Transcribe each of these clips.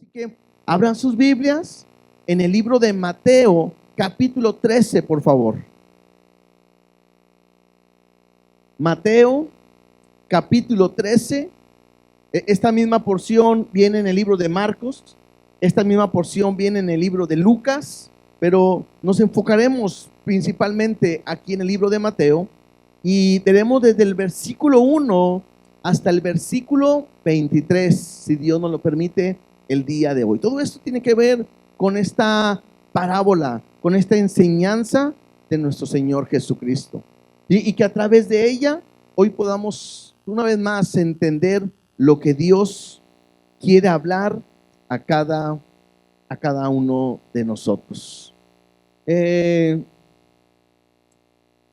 Así que abran sus Biblias en el libro de Mateo, capítulo 13, por favor. Mateo, capítulo 13. Esta misma porción viene en el libro de Marcos. Esta misma porción viene en el libro de Lucas. Pero nos enfocaremos principalmente aquí en el libro de Mateo. Y veremos desde el versículo 1 hasta el versículo 23, si Dios nos lo permite, el día de hoy. Todo esto tiene que ver con esta parábola, con esta enseñanza de nuestro Señor Jesucristo. Y que a través de ella hoy podamos una vez más entender lo que Dios quiere hablar a cada uno de nosotros.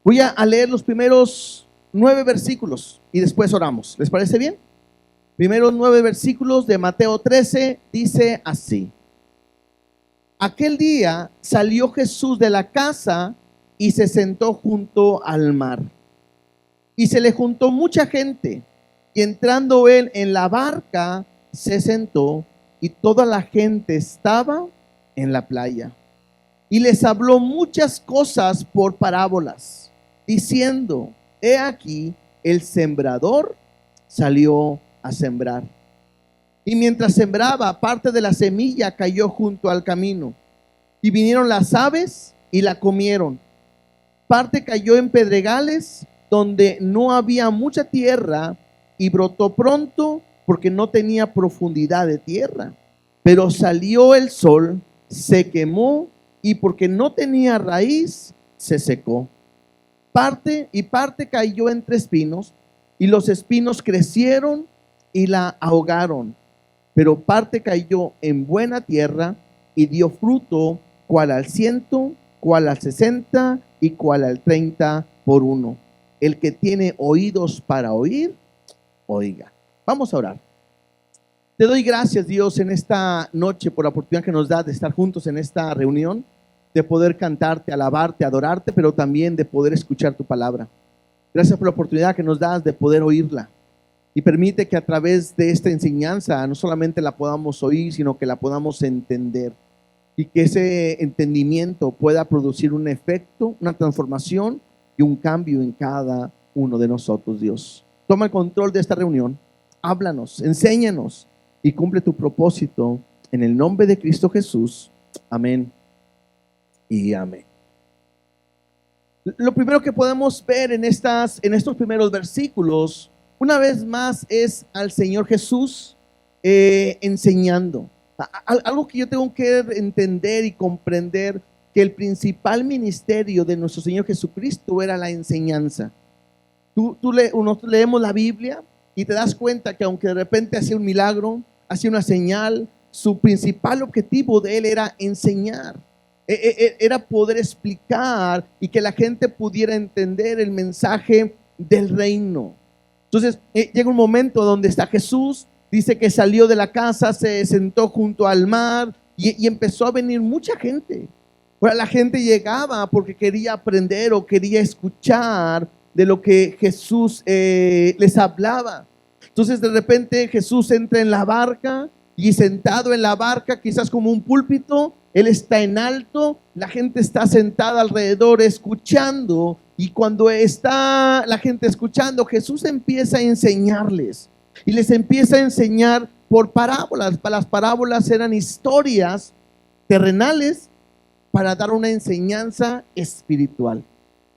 Voy a leer los primeros 9 versículos y después oramos. ¿Les parece bien? Primeros 9 versículos de Mateo 13 dice así: Aquel día salió Jesús de la casa y se sentó junto al mar. Y se le juntó mucha gente, y entrando él en la barca, se sentó, y toda la gente estaba en la playa. Y les habló muchas cosas por parábolas, diciendo: He aquí, el sembrador salió a sembrar. Y mientras sembraba, parte de la semilla cayó junto al camino, y vinieron las aves y la comieron. Parte cayó en pedregales, donde no había mucha tierra, y brotó pronto porque no tenía profundidad de tierra. Pero salió el sol, se quemó, y porque no tenía raíz, se secó. Parte cayó entre espinos, y los espinos crecieron y la ahogaron. Pero parte cayó en buena tierra y dio fruto, cual al 100, cual al 60 y cual al 30 por uno. El que tiene oídos para oír, oiga. Vamos a orar. Te doy gracias, Dios, en esta noche por la oportunidad que nos da de estar juntos en esta reunión, de poder cantarte, alabarte, adorarte, pero también de poder escuchar tu palabra. Gracias por la oportunidad que nos das de poder oírla. Y permite que a través de esta enseñanza no solamente la podamos oír, sino que la podamos entender. Y que ese entendimiento pueda producir un efecto, una transformación y un cambio en cada uno de nosotros, Dios. Toma el control de esta reunión. Háblanos, enséñanos y cumple tu propósito en el nombre de Cristo Jesús. Amén y amén. Lo primero que podemos ver en estos primeros versículos, una vez más, es al Señor Jesús enseñando. Algo que yo tengo que entender y comprender, que el principal ministerio de nuestro Señor Jesucristo era la enseñanza. Nosotros leemos la Biblia y te das cuenta que aunque de repente hacía un milagro, hacía una señal, su principal objetivo de él era enseñar. Era poder explicar y que la gente pudiera entender el mensaje del reino. Entonces llega un momento donde está Jesús, dice que salió de la casa, se sentó junto al mar y empezó a venir mucha gente. Ahora, la gente llegaba porque quería aprender o quería escuchar de lo que Jesús les hablaba. Entonces de repente Jesús entra en la barca y sentado en la barca, quizás como un púlpito, él está en alto, la gente está sentada alrededor escuchando, y cuando está la gente escuchando, Jesús empieza a enseñarles y les empieza a enseñar por parábolas. Las parábolas eran historias terrenales para dar una enseñanza espiritual.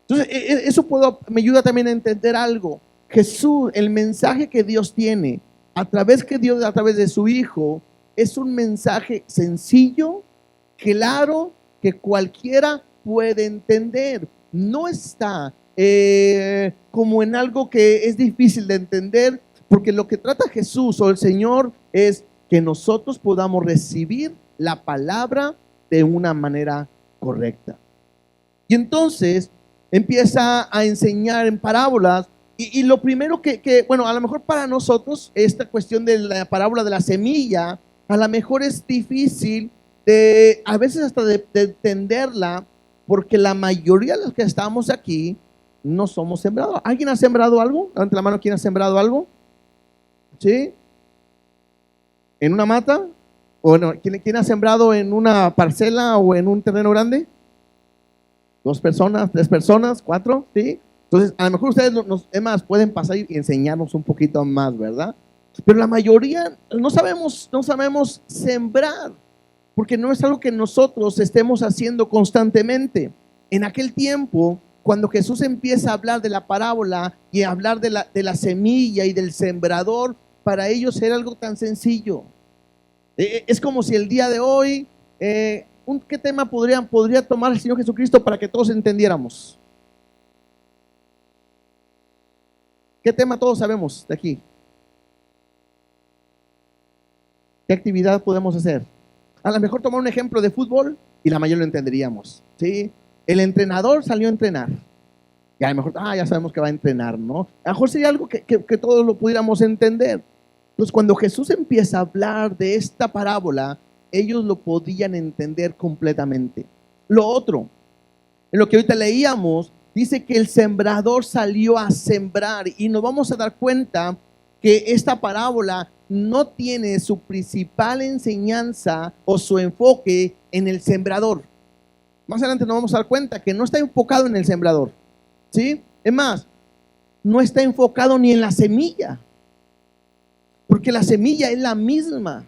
Entonces eso me ayuda también a entender algo. Jesús, el mensaje que Dios tiene a través de su Hijo, es un mensaje sencillo, claro, que cualquiera puede entender. No está como en algo que es difícil de entender, porque lo que trata Jesús o el Señor es que nosotros podamos recibir la palabra de una manera correcta. Y entonces empieza a enseñar en parábolas. Y lo primero bueno, a lo mejor para nosotros esta cuestión de la parábola de la semilla, a lo mejor es difícil a veces hasta de entenderla, porque la mayoría de los que estamos aquí no somos sembrados. ¿Alguien ha sembrado algo? Levante la mano, ¿quién ha sembrado algo? ¿Sí? ¿En una mata? Bueno, ¿quién ha sembrado en una parcela o en un terreno grande? 2 personas, 3 personas, 4, ¿sí? Entonces, a lo mejor ustedes es más, pueden pasar y enseñarnos un poquito más, ¿verdad? Pero la mayoría no sabemos sembrar, porque no es algo que nosotros estemos haciendo constantemente. En aquel tiempo, cuando Jesús empieza a hablar de la parábola y a hablar de la semilla y del sembrador, para ellos era algo tan sencillo. Es como si el día de hoy, ¿qué tema podría tomar el Señor Jesucristo para que todos entendiéramos? ¿Qué tema todos sabemos de aquí? ¿Qué actividad podemos hacer? A lo mejor tomar un ejemplo de fútbol y la mayoría lo entenderíamos, ¿sí? El entrenador salió a entrenar. Y a lo mejor, ya sabemos que va a entrenar, ¿no? A lo mejor sería algo que todos lo pudiéramos entender. Entonces, cuando Jesús empieza a hablar de esta parábola, ellos lo podían entender completamente. Lo otro, en lo que ahorita leíamos, dice que el sembrador salió a sembrar y nos vamos a dar cuenta que esta parábola no tiene su principal enseñanza o su enfoque en el sembrador. Más adelante nos vamos a dar cuenta que no está enfocado en el sembrador, ¿sí? Es más, no está enfocado ni en la semilla, porque la semilla es la misma.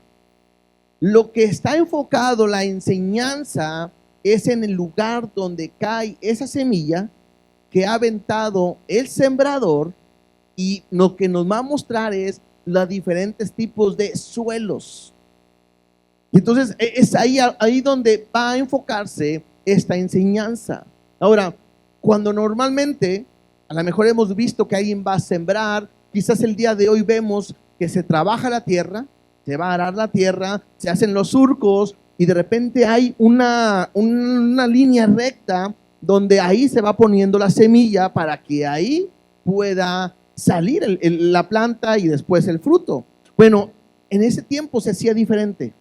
Lo que está enfocado, la enseñanza, es en el lugar donde cae esa semilla que ha aventado el sembrador, y lo que nos va a mostrar es los diferentes tipos de suelos. Entonces es ahí donde va a enfocarse esta enseñanza. Ahora, cuando normalmente a lo mejor hemos visto que alguien va a sembrar, quizás el día de hoy vemos que se trabaja la tierra, se va a arar la tierra, se hacen los surcos y de repente hay una línea recta donde ahí se va poniendo la semilla para que ahí pueda salir la planta y después el fruto. Bueno, en ese tiempo se hacía diferente.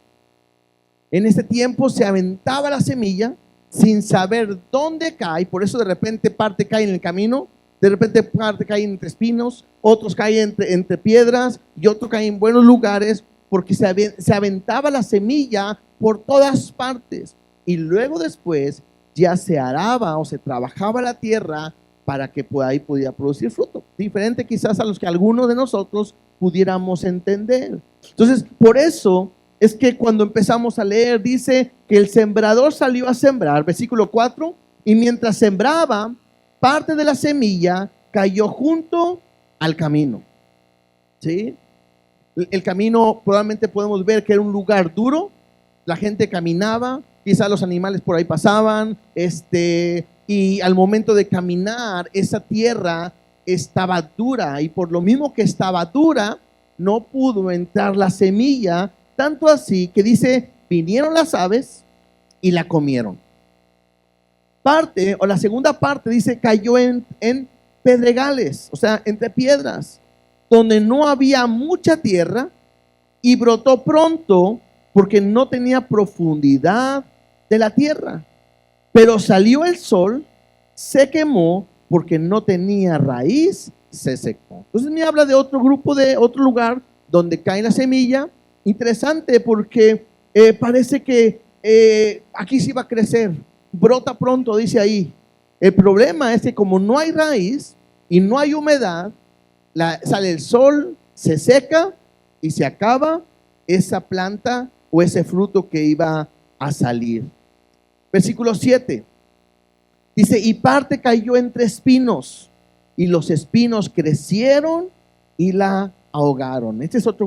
En ese tiempo se aventaba la semilla sin saber dónde cae, por eso de repente parte cae en el camino, de repente parte cae entre espinos, otros caen entre piedras y otros caen en buenos lugares, porque se aventaba la semilla por todas partes y luego después ya se araba o se trabajaba la tierra para que ahí pudiera producir fruto, diferente quizás a los que algunos de nosotros pudiéramos entender. Entonces, por eso es que cuando empezamos a leer, dice que el sembrador salió a sembrar, versículo 4, y mientras sembraba, parte de la semilla cayó junto al camino, ¿sí? El camino probablemente podemos ver que era un lugar duro, la gente caminaba, quizás los animales por ahí pasaban, y al momento de caminar, esa tierra estaba dura, y por lo mismo que estaba dura, no pudo entrar la semilla, tanto así que dice, vinieron las aves y la comieron. La segunda parte dice, cayó en pedregales, o sea, entre piedras, donde no había mucha tierra, y brotó pronto porque no tenía profundidad de la tierra. Pero salió el sol, se quemó porque no tenía raíz, se secó. Entonces me habla de otro grupo, de otro lugar donde cae la semilla. Interesante porque parece que aquí sí va a crecer, brota pronto, dice ahí. El problema es que como no hay raíz y no hay humedad, sale el sol, se seca y se acaba esa planta o ese fruto que iba a salir. Versículo 7 dice, y parte cayó entre espinos, y los espinos crecieron y la ahogaron. Este es otro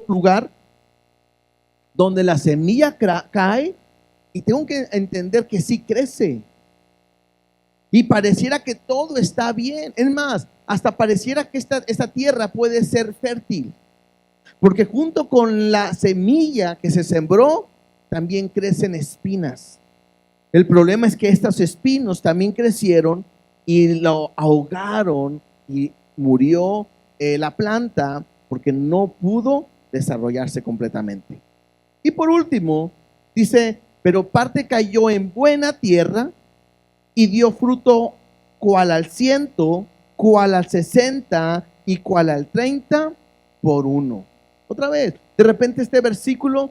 lugar donde la semilla cae, y tengo que entender que sí crece. Y pareciera que todo está bien. Es más, hasta pareciera que esta tierra puede ser fértil. Porque junto con la semilla que se sembró, también crecen espinas. El problema es que estos espinos también crecieron y lo ahogaron y murió la planta porque no pudo desarrollarse completamente. Y por último, dice, pero parte cayó en buena tierra y dio fruto cual al 100, cual al 60 y cual al 30 por uno. Otra vez, de repente este versículo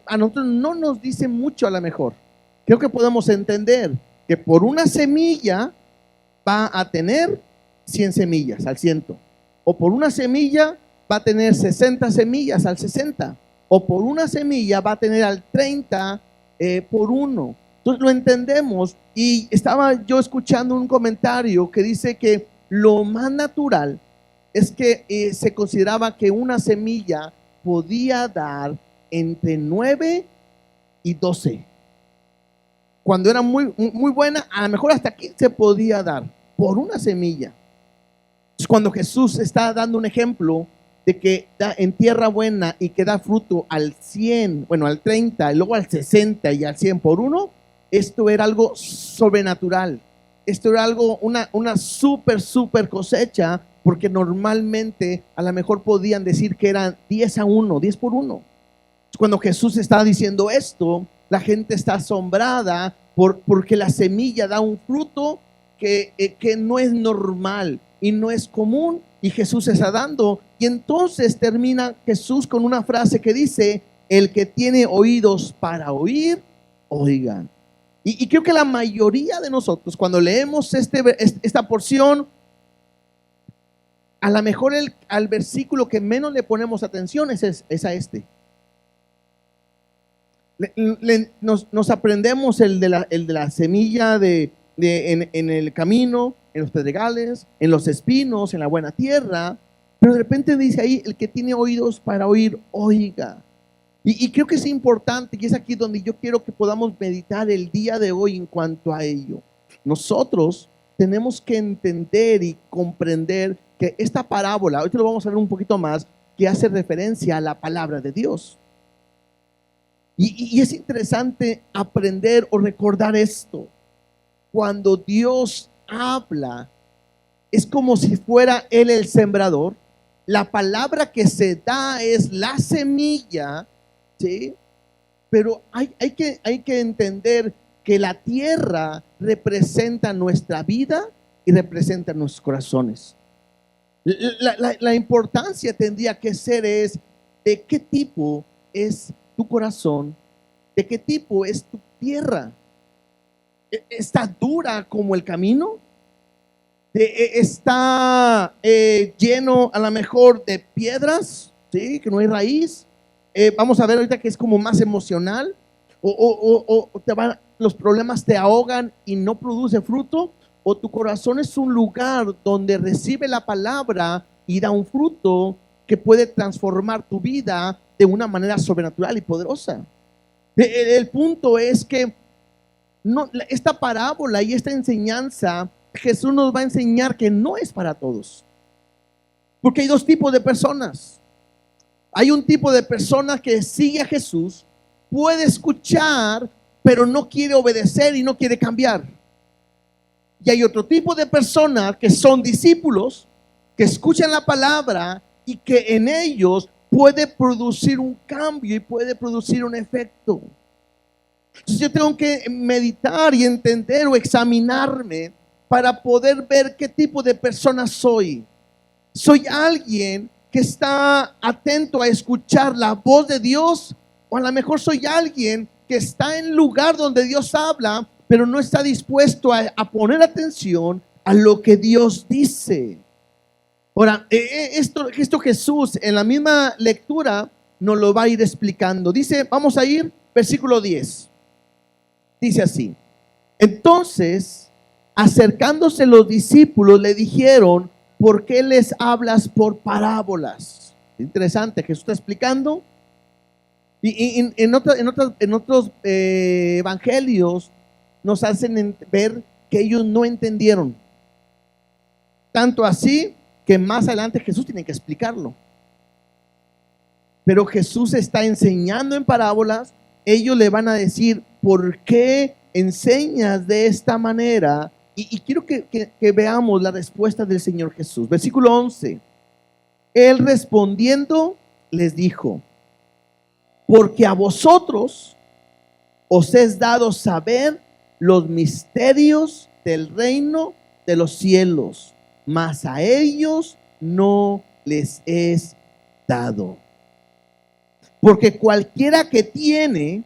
a nosotros no nos dice mucho a lo mejor. Creo que podemos entender que por una semilla va a tener 100 semillas al 100, o por una semilla va a tener 60 semillas al 60, o por una semilla va a tener al 30 por uno. Entonces lo entendemos. Y estaba yo escuchando un comentario que dice que lo más natural es que se consideraba que una semilla podía dar entre 9 y 12. Cuando era muy buena, a lo mejor hasta 15 podía dar por una semilla. Es cuando Jesús está dando un ejemplo de que da en tierra buena y que da fruto al 100, bueno, al 30, y luego al 60 y al 100 por uno. Esto era algo sobrenatural. Esto era algo, una súper cosecha, porque normalmente a lo mejor podían decir que eran 10 a 1, 10 por 1. Cuando Jesús está diciendo esto, la gente está asombrada porque la semilla da un fruto que no es normal y no es común, y Jesús está dando. Y entonces termina Jesús con una frase que dice: el que tiene oídos para oír, oigan. Y creo que la mayoría de nosotros, cuando leemos esta porción, a lo mejor al versículo que menos le ponemos atención es a este. Nos aprendemos el de la semilla en el camino, en los pedregales, en los espinos, en la buena tierra, pero de repente dice ahí: el que tiene oídos para oír, oiga. Y creo que es importante, y es aquí donde yo quiero que podamos meditar el día de hoy en cuanto a ello. Nosotros tenemos que entender y comprender que esta parábola, ahorita lo vamos a ver un poquito más, que hace referencia a la palabra de Dios. Y es interesante aprender o recordar esto. Cuando Dios habla, es como si fuera Él el sembrador. La palabra que se da es la semilla, ¿sí? Pero hay que entender que la tierra representa nuestra vida y representa nuestros corazones. La importancia tendría que ser es de qué tipo es tu corazón, de qué tipo es tu tierra. ¿Está dura como el camino? ¿Está lleno a lo mejor de piedras? ¿Sí? Que no hay raíz. Vamos a ver ahorita que es como más emocional. O los problemas te ahogan y no produce fruto. O tu corazón es un lugar donde recibe la palabra y da un fruto que puede transformar tu vida de una manera sobrenatural y poderosa. El punto es que esta parábola y esta enseñanza, Jesús nos va a enseñar que no es para todos. Porque hay dos tipos de personas. Hay un tipo de persona que sigue a Jesús, puede escuchar, pero no quiere obedecer y no quiere cambiar. Y hay otro tipo de personas que son discípulos, que escuchan la palabra y que en ellos puede producir un cambio y puede producir un efecto. Entonces yo tengo que meditar y entender o examinarme para poder ver qué tipo de persona soy. ¿Soy alguien que está atento a escuchar la voz de Dios? O a lo mejor soy alguien que está en el lugar donde Dios habla, pero no está dispuesto a poner atención a lo que Dios dice. Ahora, esto Jesús en la misma lectura nos lo va a ir explicando. Dice, vamos a ir, versículo 10. Dice así: entonces, acercándose los discípulos, le dijeron: ¿por qué les hablas por parábolas? Interesante, Jesús está explicando. Y en otros evangelios nos hacen ver que ellos no entendieron. Tanto así que más adelante Jesús tiene que explicarlo. Pero Jesús está enseñando en parábolas. Ellos le van a decir: ¿por qué enseñas de esta manera? Y quiero que veamos la respuesta del Señor Jesús. Versículo 11. Él respondiendo les dijo: porque a vosotros os es dado saber los misterios del reino de los cielos, mas a ellos no les es dado. Porque cualquiera que tiene,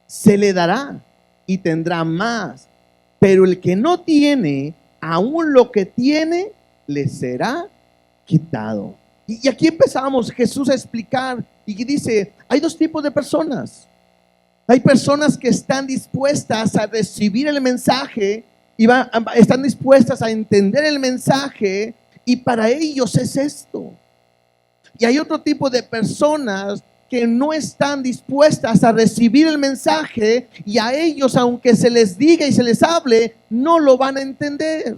se le dará y tendrá más. Pero el que no tiene, aún lo que tiene, le será quitado. Y aquí empezamos Jesús a explicar y dice, hay dos tipos de personas. Hay personas que están dispuestas a recibir el mensaje y están dispuestas a entender el mensaje, y para ellos es esto. Y hay otro tipo de personas que no están dispuestas a recibir el mensaje, y a ellos, aunque se les diga y se les hable, no lo van a entender.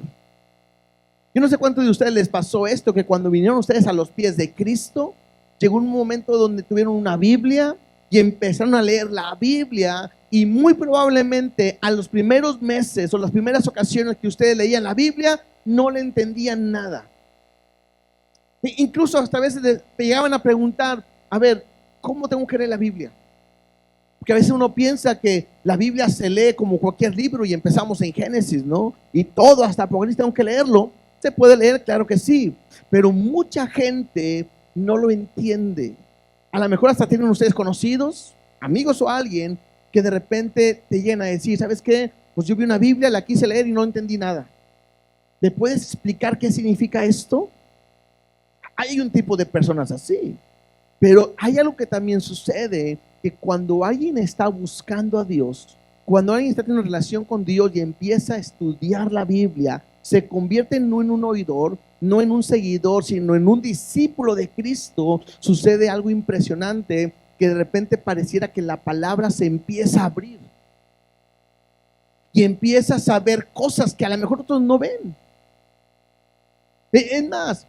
Yo no sé cuántos de ustedes les pasó esto, que cuando vinieron ustedes a los pies de Cristo, llegó un momento donde tuvieron una Biblia y empezaron a leer la Biblia, y muy probablemente a los primeros meses o las primeras ocasiones que ustedes leían la Biblia, no le entendían nada. Incluso hasta a veces llegaban a preguntar, a ver, ¿cómo tengo que leer la Biblia? Porque a veces uno piensa que la Biblia se lee como cualquier libro y empezamos en Génesis, ¿no? Y todo hasta Apocalipsis tengo que leerlo. Se puede leer, claro que sí, pero mucha gente no lo entiende. A lo mejor hasta tienen ustedes conocidos, amigos o alguien que de repente te llena a decir, ¿sabes qué? Pues yo vi una Biblia, la quise leer y no entendí nada. ¿Me puedes explicar qué significa esto? Hay un tipo de personas así, pero hay algo que también sucede, que cuando alguien está buscando a Dios, cuando alguien está teniendo relación con Dios y empieza a estudiar la Biblia, se convierte no en un oidor, no en un seguidor, sino en un discípulo de Cristo. Sucede algo impresionante, que de repente pareciera que la palabra se empieza a abrir y empieza a saber cosas que a lo mejor otros no ven. Es más,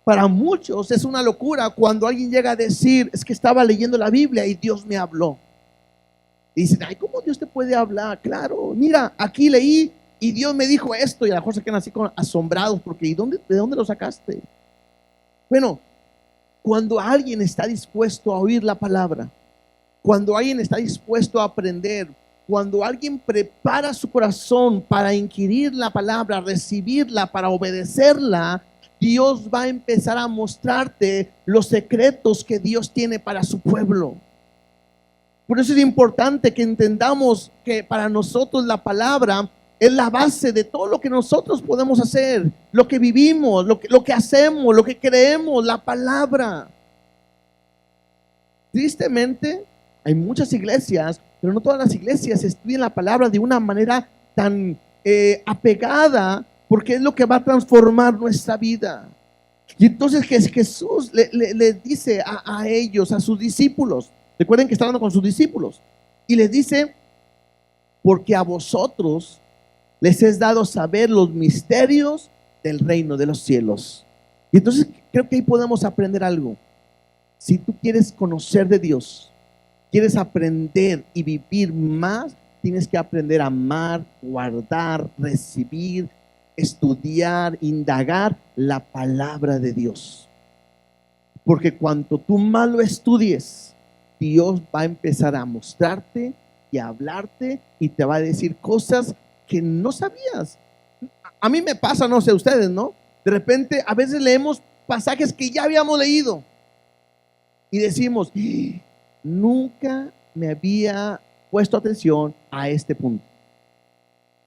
para muchos es una locura cuando alguien llega a decir, es que estaba leyendo la Biblia y Dios me habló. Y dicen, ay, ¿cómo Dios te puede hablar? Claro, mira, aquí leí y Dios me dijo esto, y a lo mejor se quedan así asombrados porque ¿de dónde lo sacaste? Bueno, cuando alguien está dispuesto a oír la palabra, cuando alguien está dispuesto a aprender, cuando alguien prepara su corazón para inquirir la palabra, recibirla, para obedecerla, Dios va a empezar a mostrarte los secretos que Dios tiene para su pueblo. Por eso es importante que entendamos que para nosotros la palabra es la base de todo lo que nosotros podemos hacer, lo que vivimos, lo que hacemos, lo que creemos, la palabra. Tristemente, hay muchas iglesias, pero no todas las iglesias estudian la palabra de una manera tan apegada, porque es lo que va a transformar nuestra vida. Y entonces Jesús les dice a ellos, a sus discípulos, recuerden que está hablando con sus discípulos, y les dice, porque a vosotros les es dado saber los misterios del reino de los cielos. Y entonces creo que ahí podemos aprender algo. Si tú quieres conocer de Dios, quieres aprender y vivir más, tienes que aprender a amar, guardar, recibir, estudiar, indagar la palabra de Dios. Porque cuanto tú más lo estudies, Dios va a empezar a mostrarte y a hablarte, y te va a decir cosas que no sabías. A mí me pasa, no sé ustedes, ¿no? De repente a veces leemos pasajes que ya habíamos leído y decimos, nunca me había puesto atención a este punto.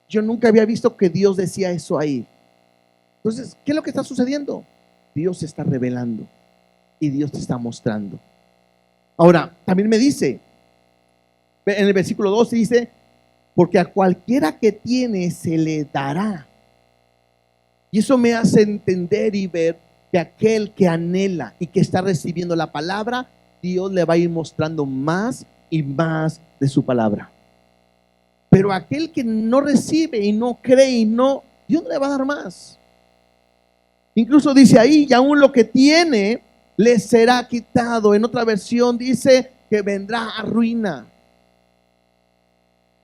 Yo nunca había visto que Dios decía eso ahí. Entonces, ¿qué es lo que está sucediendo? Dios se está revelando y Dios te está mostrando. Ahora, también me dice, en el versículo 12 dice, porque a cualquiera que tiene se le dará. Y eso me hace entender y ver que aquel que anhela y que está recibiendo la palabra, Dios le va a ir mostrando más y más de su palabra. Pero aquel que no recibe y no cree y no, Dios no le va a dar más. Incluso dice ahí, y aún lo que tiene le será quitado. En otra versión dice que vendrá a ruina.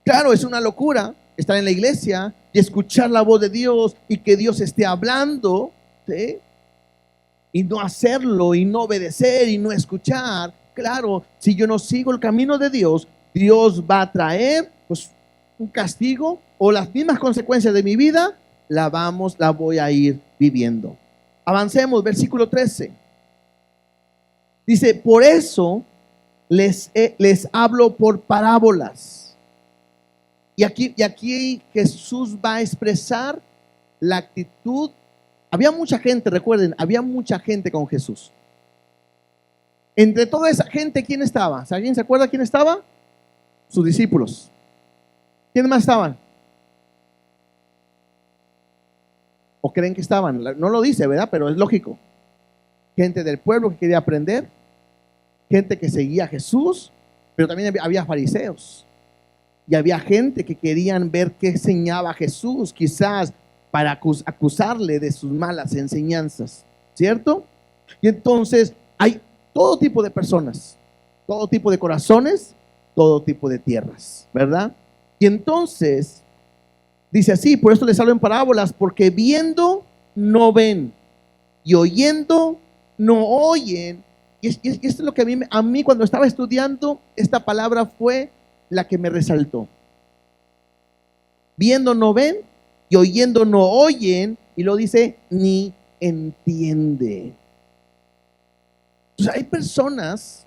Claro, es una locura estar en la iglesia y escuchar la voz de Dios y que Dios esté hablando, ¿sí? Y no hacerlo y no obedecer y no escuchar. Claro, si yo no sigo el camino de Dios, Dios va a traer pues un castigo o las mismas consecuencias de mi vida, la voy a ir viviendo. Avancemos, versículo 13. Dice, por eso les hablo por parábolas. Y aquí Jesús va a expresar la actitud. Había mucha gente, recuerden, había mucha gente con Jesús. Entre toda esa gente, ¿quién estaba? ¿Alguien se acuerda quién estaba? Sus discípulos. ¿Quién más estaban? ¿O creen que estaban? No lo dice, ¿verdad? Pero es lógico. Gente del pueblo que quería aprender, gente que seguía a Jesús, pero también había fariseos. Y había gente que querían ver qué enseñaba Jesús, quizás para acusarle de sus malas enseñanzas, ¿cierto? Y entonces hay todo tipo de personas, todo tipo de corazones, todo tipo de tierras, ¿verdad? Y entonces dice así: por esto les hablo en parábolas, porque viendo no ven y oyendo no oyen. Y esto es lo que a mí cuando estaba estudiando esta palabra fue la que me resaltó. Viendo no ven y oyendo no oyen, y lo dice ni entiende. Entonces hay personas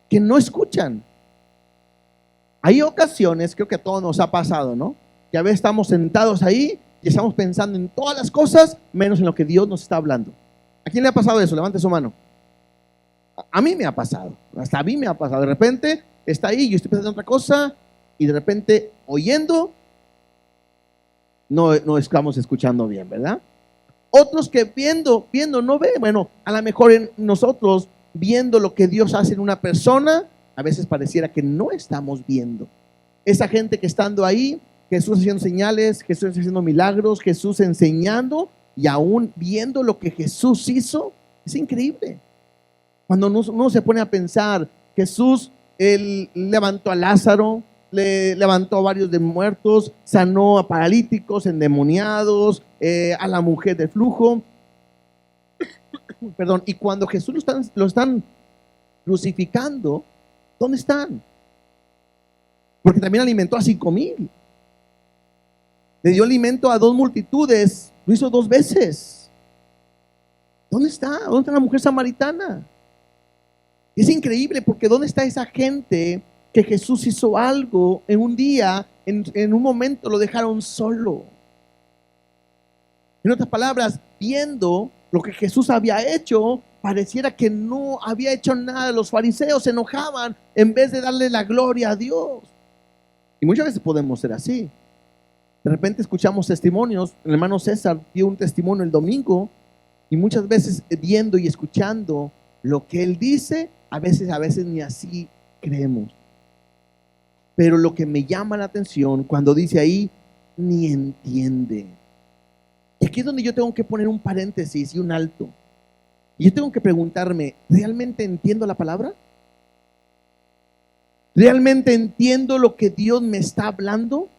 que no escuchan. Hay ocasiones, creo que a todos nos ha pasado, ¿no? Que a veces estamos sentados ahí y estamos pensando en todas las cosas menos en lo que Dios nos está hablando. ¿A quién le ha pasado eso? Levante su mano. A mí me ha pasado, hasta a mí me ha pasado. De repente está ahí, yo estoy pensando en otra cosa y de repente oyendo no estamos escuchando bien, ¿verdad? Otros que viendo no ven. Bueno, a lo mejor en nosotros viendo lo que Dios hace en una persona, a veces pareciera que no estamos viendo. Esa gente que estando ahí, Jesús haciendo señales, Jesús haciendo milagros, Jesús enseñando y aún viendo lo que Jesús hizo, es increíble. Cuando uno se pone a pensar, Jesús, él levantó a Lázaro, le levantó a varios de muertos, sanó a paralíticos, endemoniados, a la mujer de flujo. Perdón, y cuando Jesús lo están crucificando, ¿dónde están? Porque también alimentó a 5,000. Le dio alimento a 2 multitudes, lo hizo 2 veces. ¿Dónde está? ¿Dónde está la mujer samaritana? Es increíble porque ¿dónde está esa gente que Jesús hizo algo en un día, en un momento lo dejaron solo? En otras palabras, viendo lo que Jesús había hecho, pareciera que no había hecho nada. Los fariseos se enojaban en vez de darle la gloria a Dios. Y muchas veces podemos ser así. De repente escuchamos testimonios. El hermano César dio un testimonio el domingo y muchas veces viendo y escuchando lo que él dice, a veces ni así creemos. Pero lo que me llama la atención cuando dice ahí, ni entiende. Y aquí es donde yo tengo que poner un paréntesis y un alto. Y yo tengo que preguntarme, ¿realmente entiendo la palabra? ¿Realmente entiendo lo que Dios me está hablando?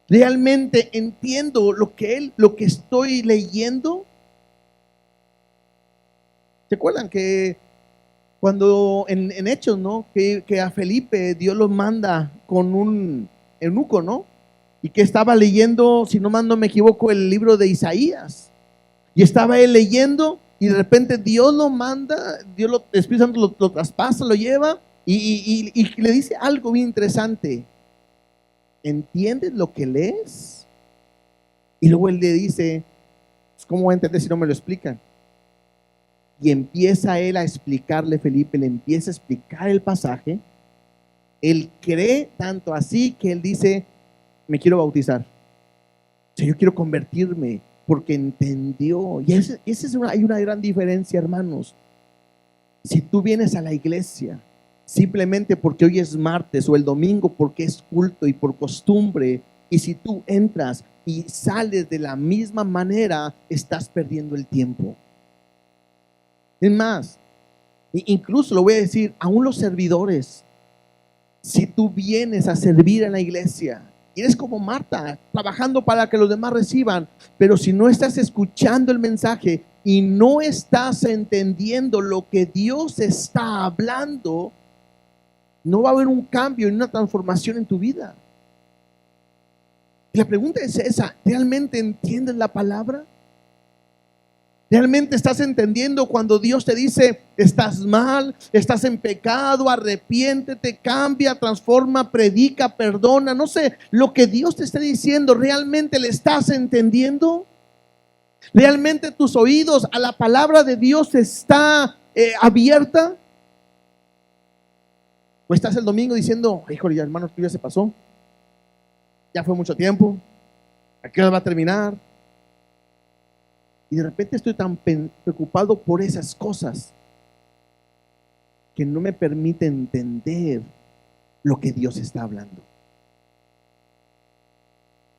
¿Realmente entiendo lo que estoy leyendo? ¿Se acuerdan que cuando en Hechos, ¿no? Que a Felipe Dios los manda con un eunuco, ¿no? Y que estaba leyendo, si no me equivoco, el libro de Isaías. Y estaba él leyendo y de repente Dios lo manda, el Espíritu Santo lo traspasa, lo lleva y le dice algo bien interesante. ¿Entiendes lo que lees? Y luego él le dice, ¿cómo voy a entender si no me lo explican? Y empieza él a explicarle, Felipe le empieza a explicar el pasaje. Él cree tanto así que él dice, me quiero bautizar. O sea, yo quiero convertirme porque entendió. Y hay una gran diferencia, hermanos. Si tú vienes a la iglesia simplemente porque hoy es martes o el domingo porque es culto y por costumbre, y si tú entras y sales de la misma manera, estás perdiendo el tiempo. Es más, incluso lo voy a decir, aún los servidores, si tú vienes a servir en la iglesia y eres como Marta, trabajando para que los demás reciban, pero si no estás escuchando el mensaje y no estás entendiendo lo que Dios está hablando, no va a haber un cambio ni una transformación en tu vida. Y la pregunta es esa: ¿realmente entiendes la palabra? ¿Realmente estás entendiendo cuando Dios te dice, estás mal, estás en pecado, arrepiéntete, cambia, transforma, predica, perdona? No sé, lo que Dios te está diciendo, ¿realmente le estás entendiendo? ¿Realmente tus oídos a la palabra de Dios está abierta? ¿O estás el domingo diciendo, híjole, ya, hermano, ya se pasó, ya fue mucho tiempo, ¿a qué hora va a terminar? Y de repente estoy tan preocupado por esas cosas que no me permite entender lo que Dios está hablando.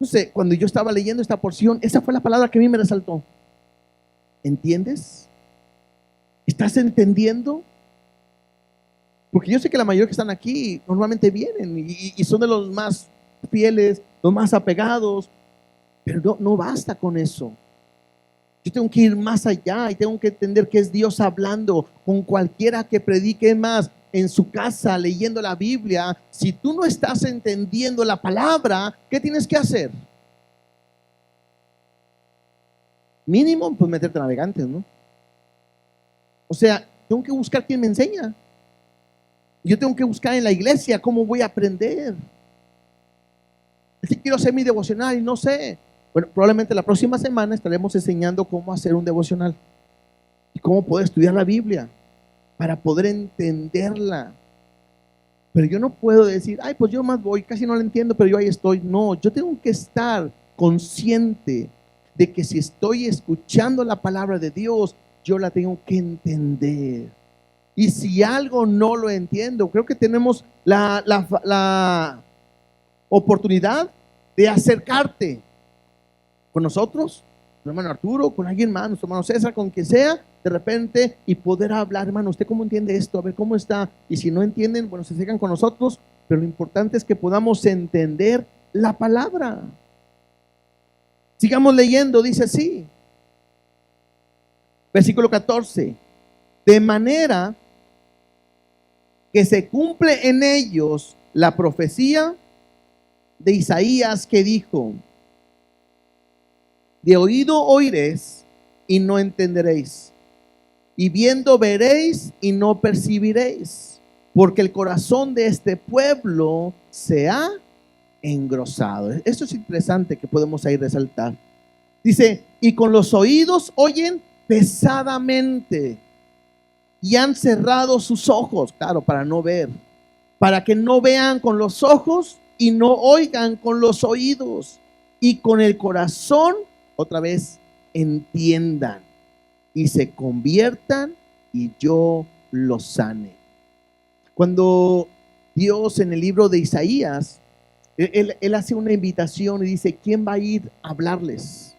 No sé, cuando yo estaba leyendo esta porción, esa fue la palabra que a mí me resaltó. ¿Entiendes? ¿Estás entendiendo? Porque yo sé que la mayoría que están aquí normalmente vienen y son de los más fieles, los más apegados, pero no basta con eso. Yo tengo que ir más allá y tengo que entender que es Dios hablando con cualquiera que predique más en su casa, leyendo la Biblia. Si tú no estás entendiendo la palabra, ¿qué tienes que hacer? Mínimo, pues meterte navegantes, ¿no? O sea, tengo que buscar quien me enseña. Yo tengo que buscar en la iglesia cómo voy a aprender. Si quiero hacer mi devocional y no sé. Bueno, probablemente la próxima semana estaremos enseñando cómo hacer un devocional y cómo poder estudiar la Biblia para poder entenderla. Pero yo no puedo decir, ay, pues yo más voy, casi no la entiendo, pero yo ahí estoy. No, yo tengo que estar consciente de que si estoy escuchando la palabra de Dios, yo la tengo que entender. Y si algo no lo entiendo, creo que tenemos la oportunidad de acercarte con nosotros, con el hermano Arturo, con alguien más, nuestro hermano César, con quien sea, de repente, y poder hablar, hermano, ¿usted cómo entiende esto? A ver cómo está. Y si no entienden, bueno, se acercan con nosotros, pero lo importante es que podamos entender la palabra. Sigamos leyendo, dice así, versículo 14, de manera que se cumple en ellos la profecía de Isaías que dijo, de oído oiréis y no entenderéis, y viendo veréis y no percibiréis, porque el corazón de este pueblo se ha engrosado. Esto es interesante que podemos ahí resaltar. Dice, y con los oídos oyen pesadamente y han cerrado sus ojos, claro, para no ver, para que no vean con los ojos y no oigan con los oídos, y con el corazón, otra vez, entiendan y se conviertan y yo los sane. Cuando Dios en el libro de Isaías, él hace una invitación y dice, ¿quién va a ir a hablarles?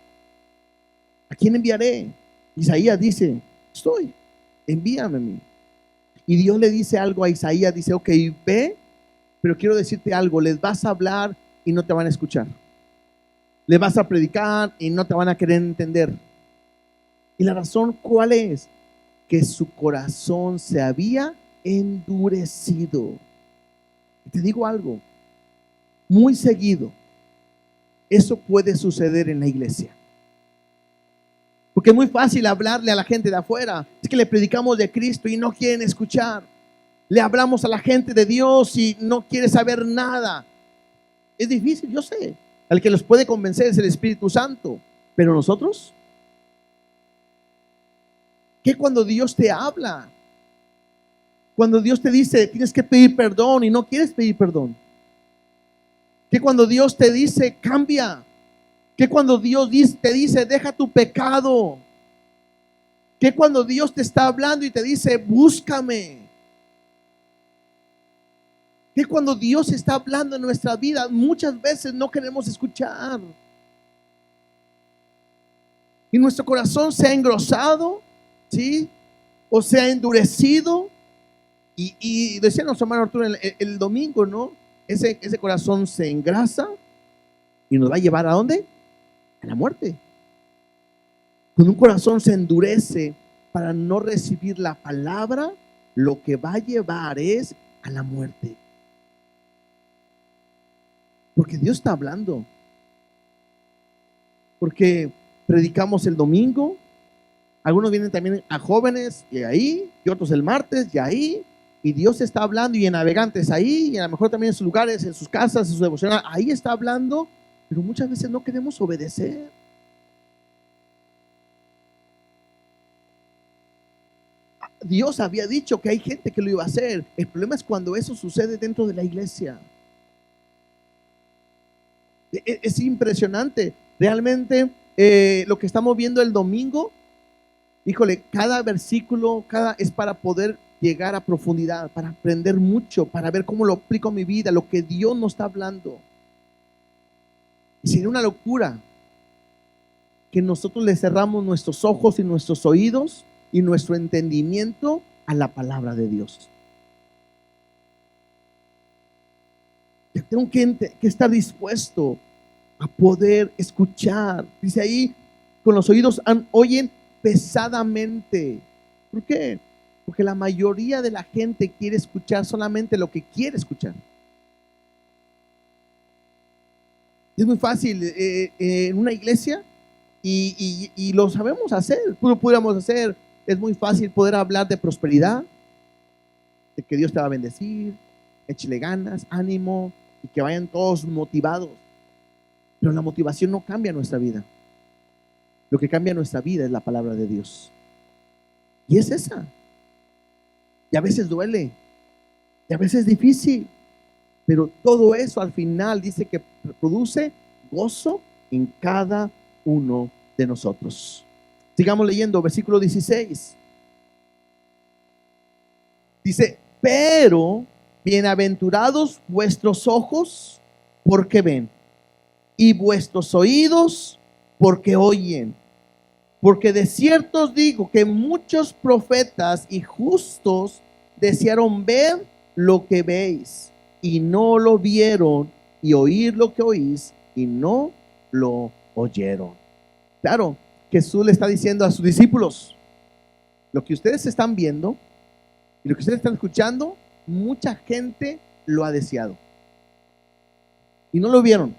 ¿A quién enviaré? Isaías dice, estoy, envíame a mí. Y Dios le dice algo a Isaías, dice, ok, ve, pero quiero decirte algo, les vas a hablar y no te van a escuchar. Les vas a predicar y no te van a querer entender. ¿Y la razón cuál es? Que su corazón se había endurecido. Y te digo algo, muy seguido, eso puede suceder en la iglesia. Porque es muy fácil hablarle a la gente de afuera. Es que le predicamos de Cristo y no quieren escuchar. Le hablamos a la gente de Dios y no quiere saber nada. Es difícil, yo sé. El que los puede convencer es el Espíritu Santo. Pero nosotros, ¿qué cuando Dios te habla? Cuando Dios te dice, tienes que pedir perdón y no quieres pedir perdón. ¿Qué cuando Dios te dice, cambia? ¿Qué cuando Dios te dice, deja tu pecado? ¿Qué cuando Dios te está hablando y te dice, búscame? ¿Qué cuando Dios está hablando en nuestra vida? Muchas veces no queremos escuchar. Y nuestro corazón se ha engrosado, ¿sí? O se ha endurecido. Y decía nuestro hermano Arturo el domingo, ¿no? Ese corazón se engrasa y nos va a llevar ¿a dónde? A la muerte. Cuando un corazón se endurece para no recibir la palabra, lo que va a llevar es a la muerte. Porque Dios está hablando. Porque predicamos el domingo, Algunos vienen también a jóvenes y ahí, y otros el martes y ahí, y Dios está hablando y en navegantes ahí, y a lo mejor también en sus lugares, en sus casas, en su devocional, ahí está hablando, pero muchas veces no queremos obedecer. Dios había dicho que hay gente que lo iba a hacer. El problema es cuando eso sucede dentro de la iglesia. Es impresionante. Realmente lo que estamos viendo el domingo, híjole, cada versículo es para poder llegar a profundidad, para aprender mucho, para ver cómo lo aplico a mi vida, lo que Dios nos está hablando. Y sería una locura que nosotros le cerramos nuestros ojos y nuestros oídos y nuestro entendimiento a la palabra de Dios. Yo tengo que estar dispuesto a poder escuchar. Dice ahí, con los oídos oyen pesadamente. ¿Por qué? Porque la mayoría de la gente quiere escuchar solamente lo que quiere escuchar. Es muy fácil en una iglesia y lo sabemos hacer, lo pudiéramos hacer. Es muy fácil poder hablar de prosperidad, de que Dios te va a bendecir, échale ganas, ánimo y que vayan todos motivados. Pero la motivación no cambia nuestra vida. Lo que cambia nuestra vida es la palabra de Dios. Y es esa. Y a veces duele, y a veces es difícil, pero todo eso al final dice que produce gozo en cada uno de nosotros. Sigamos leyendo, versículo 16. Dice, pero bienaventurados vuestros ojos porque ven, y vuestros oídos porque oyen. Porque de cierto os digo que muchos profetas y justos desearon ver lo que veis y no lo vieron, y oír lo que oís y no lo oyeron. Claro, Jesús le está diciendo a sus discípulos, lo que ustedes están viendo y lo que ustedes están escuchando, mucha gente lo ha deseado y no lo vieron,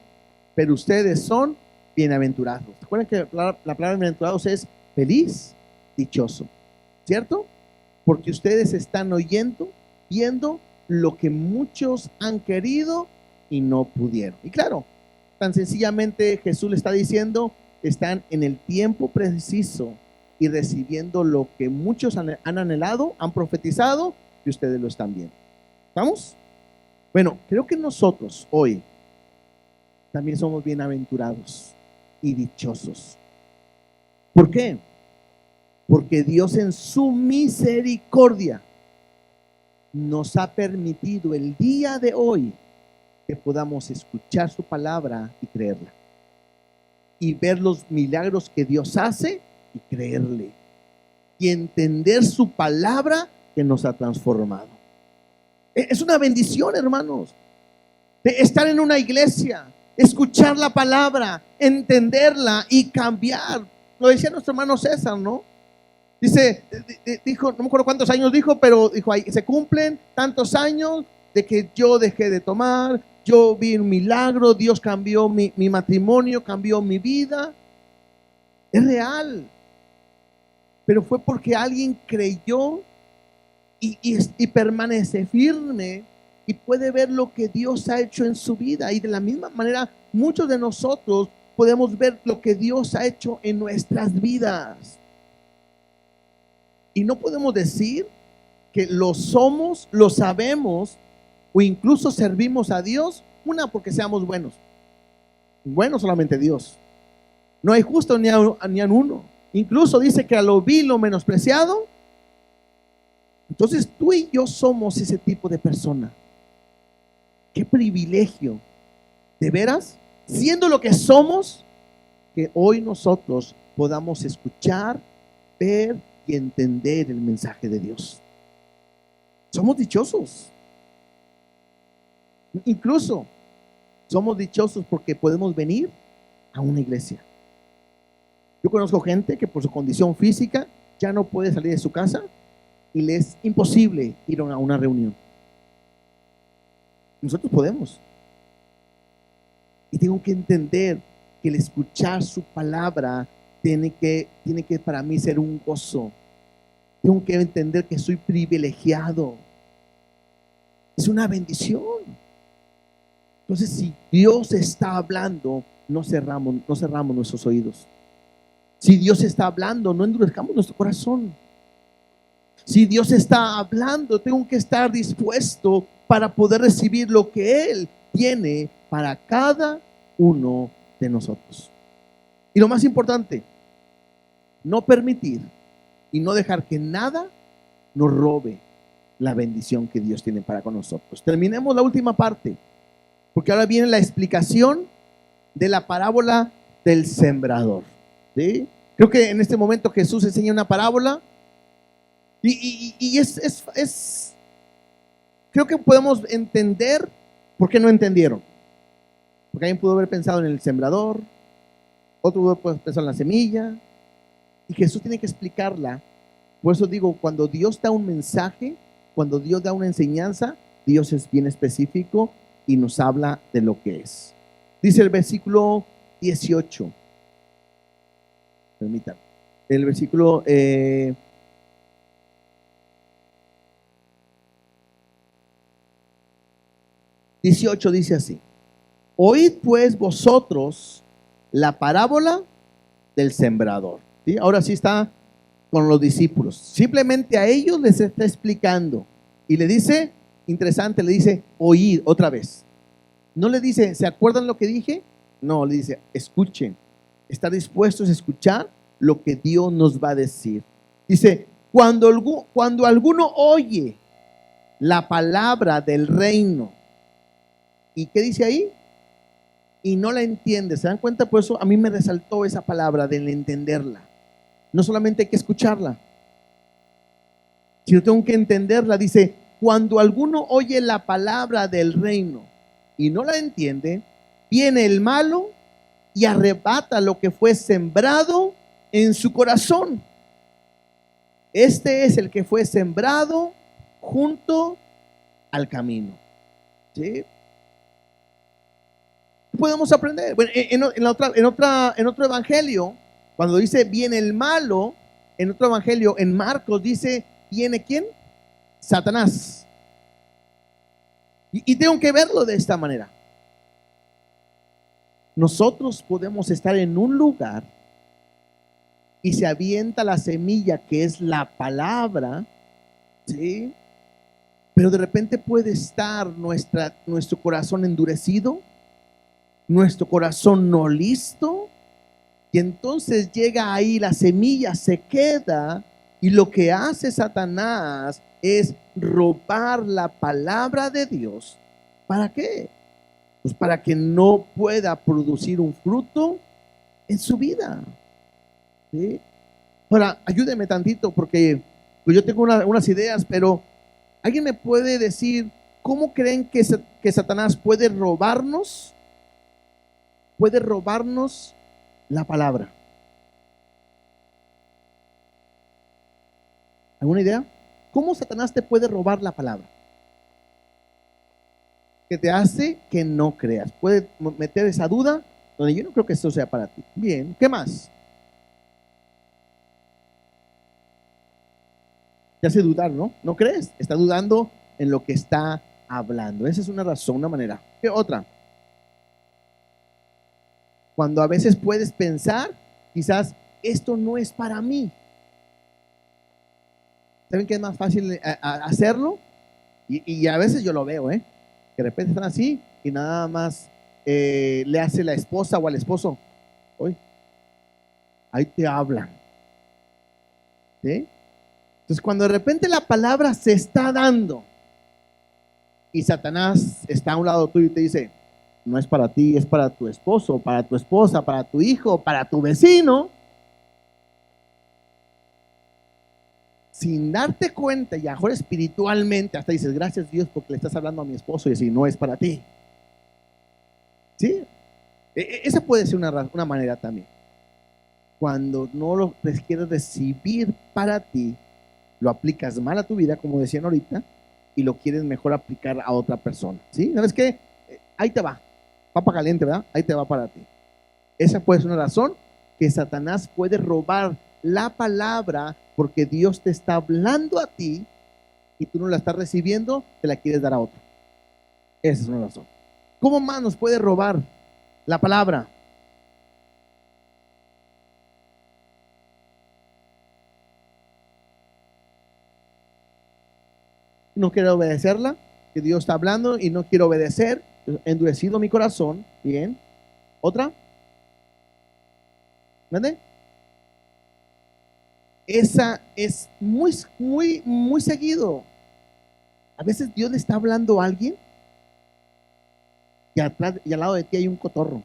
pero ustedes son bienaventurados. Recuerden que la palabra bienaventurados es feliz, dichoso, ¿cierto? Porque ustedes están oyendo, viendo lo que muchos han querido y no pudieron. Y claro, tan sencillamente Jesús le está diciendo, están en el tiempo preciso y recibiendo lo que muchos han anhelado, han profetizado, y ustedes lo están viendo. ¿Estamos? Bueno, creo que nosotros hoy también somos bienaventurados y dichosos. ¿Por qué? Porque Dios en su misericordia nos ha permitido el día de hoy que podamos escuchar su palabra y creerla, y ver los milagros que Dios hace y creerle, y entender su palabra que nos ha transformado. Es una bendición, hermanos, de estar en una iglesia, escuchar la palabra, entenderla y cambiar. Lo decía nuestro hermano César, ¿no? Dice, dijo, no me acuerdo cuántos años dijo, pero dijo, ahí se cumplen tantos años de que yo dejé de tomar, yo vi un milagro, Dios cambió mi matrimonio, cambió mi vida. Es real, pero fue porque alguien creyó y permanece firme y puede ver lo que Dios ha hecho en su vida. Y de la misma manera, muchos de nosotros podemos ver lo que Dios ha hecho en nuestras vidas. Y no podemos decir que lo somos, lo sabemos o incluso servimos a Dios, porque seamos buenos. Bueno solamente Dios. No hay justo ni a uno. Incluso dice que a lo vil, lo menospreciado. Entonces tú y yo somos ese tipo de persona. Qué privilegio, de veras, siendo lo que somos, que hoy nosotros podamos escuchar, ver y entender el mensaje de Dios. Somos dichosos. Incluso somos dichosos porque podemos venir a una iglesia. Yo conozco gente que por su condición física ya no puede salir de su casa y le es imposible ir a una reunión. Nosotros podemos. Y tengo que entender que el escuchar su palabra tiene que para mí ser un gozo. Tengo que entender que soy privilegiado. Es una bendición. Entonces, si Dios está hablando, no cerramos nuestros oídos. Si Dios está hablando, no endurezcamos nuestro corazón. Si Dios está hablando, tengo que estar dispuesto para poder recibir lo que Él tiene para cada uno de nosotros. Y lo más importante, no permitir y no dejar que nada nos robe la bendición que Dios tiene para con nosotros. Terminemos la última parte, porque ahora viene la explicación de la parábola del sembrador. ¿Sí? Creo que en este momento Jesús enseña una parábola y creo que podemos entender por qué no entendieron. Porque alguien pudo haber pensado en el sembrador, otro pudo haber pensado en la semilla, y Jesús tiene que explicarla. Por eso digo, cuando Dios da un mensaje, cuando Dios da una enseñanza, Dios es bien específico y nos habla de lo que es. Dice el versículo 18. Permítanme. El versículo 18 dice así: oíd pues vosotros la parábola del sembrador. ¿Sí? Ahora sí está con los discípulos. Simplemente a ellos les está explicando. Y le dice, interesante, le dice, oíd otra vez. No le dice, ¿se acuerdan lo que dije? No, le dice, escuchen. ¿Están dispuestos a escuchar lo que Dios nos va a decir? Dice, cuando alguno oye la palabra del reino, ¿y qué dice ahí? Y no la entiende. ¿Se dan cuenta? Por eso a mí me resaltó esa palabra de entenderla. No solamente hay que escucharla, sino tengo que entenderla. Dice, cuando alguno oye la palabra del reino y no la entiende, viene el malo y arrebata lo que fue sembrado en su corazón. Este es el que fue sembrado junto al camino. ¿Sí? Podemos aprender. Bueno, en otro evangelio, cuando dice viene el malo, en otro evangelio, en Marcos, dice viene ¿quién? Satanás. Y tengo que verlo de esta manera. Nosotros podemos estar en un lugar y se avienta la semilla que es la palabra, ¿sí? Pero de repente puede estar nuestro corazón endurecido, nuestro corazón no listo, y entonces llega ahí la semilla, se queda, y lo que hace Satanás es robar la palabra de Dios. ¿Para qué? Pues para que no pueda producir un fruto en su vida. ¿Sí? Ahora, ayúdeme tantito porque pues yo tengo unas ideas, pero ¿alguien me puede decir cómo creen que Satanás puede robarnos? Puede robarnos la palabra. ¿Alguna idea? ¿Cómo Satanás te puede robar la palabra? Que te hace que no creas. Puede meter esa duda donde yo no creo que eso sea para ti. Bien, ¿qué más? Te hace dudar, ¿no? ¿No crees? Está dudando en lo que está hablando. Esa es una razón, una manera. ¿Qué otra? Cuando a veces puedes pensar, quizás esto no es para mí. ¿Saben qué es más fácil hacerlo? Y a veces yo lo veo, que de repente están así y nada más le hace la esposa o al esposo, oye, ahí te hablan. ¿Sí? Entonces cuando de repente la palabra se está dando y Satanás está a un lado tuyo y te dice, no es para ti, es para tu esposo, para tu esposa, para tu hijo, para tu vecino. Sin darte cuenta, y a lo mejor espiritualmente, hasta dices, gracias Dios porque le estás hablando a mi esposo y así, no es para ti. ¿Sí? Esa puede ser una manera también. Cuando no lo quieres recibir para ti, lo aplicas mal a tu vida, como decían ahorita, y lo quieres mejor aplicar a otra persona. ¿Sí? ¿Sabes qué? Ahí te va. Papa caliente, ¿verdad? Ahí te va para ti. Esa puede ser una razón que Satanás puede robar la palabra porque Dios te está hablando a ti y tú no la estás recibiendo, te la quieres dar a otro. Esa es una razón. ¿Cómo más nos puede robar la palabra? No quiero obedecerla, que Dios está hablando y no quiero obedecer, endurecido mi corazón. Bien. ¿Otra? ¿Vale? Esa es muy seguido. A veces Dios le está hablando a alguien y atrás y al lado de ti hay un cotorro,